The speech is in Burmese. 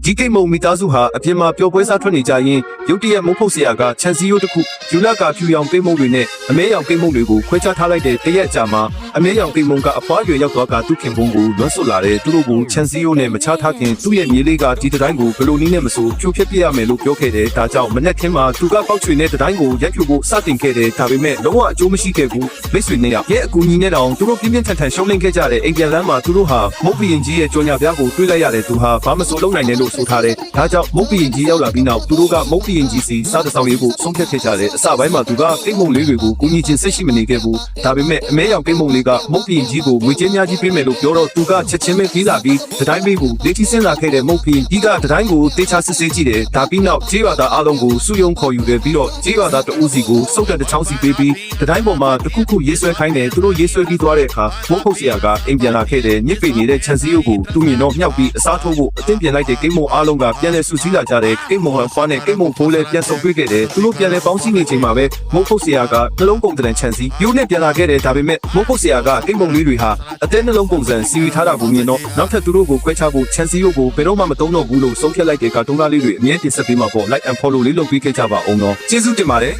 ဒီကိတ်မုံမိသားစုဟာအပြင်မှာပျော်ပွဲစားထွက်နေကြရင်ရုတ်တရက်မုတ်ဖုတ်ဆရာကခြံစည်းရိုးတစ်ခုယူလာကဖြူရောင်ကိတ်မုံတွေနဲ့အမဲရောင်ကိတ်မုံတွေကိုခွဲခြားထားလိုက်တဲ့တရက်အကြာမှာအမဲရောင်ကိတ်မုံကအဖွားရွယ်ရောက်သွားကသူ့ခင်ပွန်းကိုလွှမ်းဆွလာတဲ့သူတို့ကိုခြံစည်းရိုးနဲ့မချထားခင်သူ့ရဲ့မြေးလေးကဒီတိုင်းကိုဘယ်လိုနည်းနဲ့မဆိုဖြိုဖျက်ပြရမယ်လို့ပြောခဲ့တယ်ဒါကြောင့်မနေ့ကမှသူကပေါက်ချွေနဲ့တိုင်းကိုရိုက်ဖြူဖို့စတင်ခဲ့တယ်ဒါပေမဲ့လုံးဝအကျိုးမရှိခဲ့ဘူးမိတ်ဆွေနဲ့ရဲ့အကူအညီနဲ့တောင်သူတို့ပြင်းပြင်းထန်ထန်ရှုံးလင်းခဲ့ကြတဲ့အိမ်ပြန်လမ်းမှာသူတို့ဟာမုတ်ပီရင်ကြီးရဲ့ကြော်ညာပြားကိုတွေးလိုက်ရတယ်သူဟာဘာမဆိုလုပ်နိုင်တယ်လို့ဆိုထားတယ်ဒါကြောင့်မုတ်ပီရင်ကြီးရောက်လာပြီးနောက်သူတို့ကမုတ်ပီရင်ကြီးစီစားတဲ့ဆောင်ရေးကိုဆုံးဖြတ်ခဲ့ကြတယ်အစပိုင်းမှာသူကကိတ်မုံလေးတွေကိုကူညီခြင်းစိတ်ရှိမနေခဲ့ဘူးဒါပေမဲ့အမဲရောင်ကိတ်မုံလေးကမုတ်ပီရင်ကြီးကိုငွေကြေးများကြီးပေးမယ်လို့ပြောတော့သူကချက်ချင်းပဲပြီးလာပြီးတိုင်းပေးကိုလက်ထိစင်းလာခဲ့တဲ့မုတ်ပီကြီးကတိုင်းကိုတေချာစစ်ဆေးကြည့်တယ်ဒါပြီးနောက်ကြေးရွာသားအားလုံးကိုစုယုံခေါ်ယူခဲ့ပြီးတော့ကြေးရွာသားတဦးစီကိုစုပ်တဲ့တစ်ချောင်းစီပေးပြီးတိုင်းပေါ်မှာတခုခုရေးဆွဲခိုင်းတယ်သူတို့ရေးဆွဲပြီးသွားတဲ့အခါမုတ်ဖုတ်ဆရာကအိမ်ပြန်လာခဲ့တယ်ညစ်ပေနေတဲ့ခြံစည်းရိုးကိုသူ့မြင်တော့မြောက်ပြီးအစားထိုးဖို့အတင်းပြန်လိုက်တဲ့ကိတ်မုံအားလုံးကပြန်လဲဆူဆီးလာကြတယ်ကိတ်မုံဟန်ဖွားနဲ့ကိတ်မုံဖိုးလဲပြန်ဆုံတွေ့ခဲ့တယ်သူတို့ပြန်လဲပေါင်းစည်းနေချိန်မှာပဲမုတ်ဖုတ်ဆရာကနှလုံးပုံတန်ခြံစည်းပြိုးနဲ့ပြန်လာခဲ့တယ်ဒါပေမဲ့မုတ်ဖုတ်ဆရာကကိတ်မုံလေးတွေဟာအတဲနှလုံးပုံစံစီရီထားတာကိုမြင်တော့နောက်ထပ်သူတို့ကိုခွဲခြားဖို့ခြံစည်းရိုးကိုဘယ်တော့မှမတုံးတော့ဘူးလို့ဆုံးဖြတ်လိုက်တဲ့ကာတွန်းကားလေးတွေအမြဲတင်ဆက်ပေးမှာပေါ့ like and follow လေးလုပ်ပေးခဲ့ကြပါအောင်တော့ကျေးဇူးတင်ပါတယ်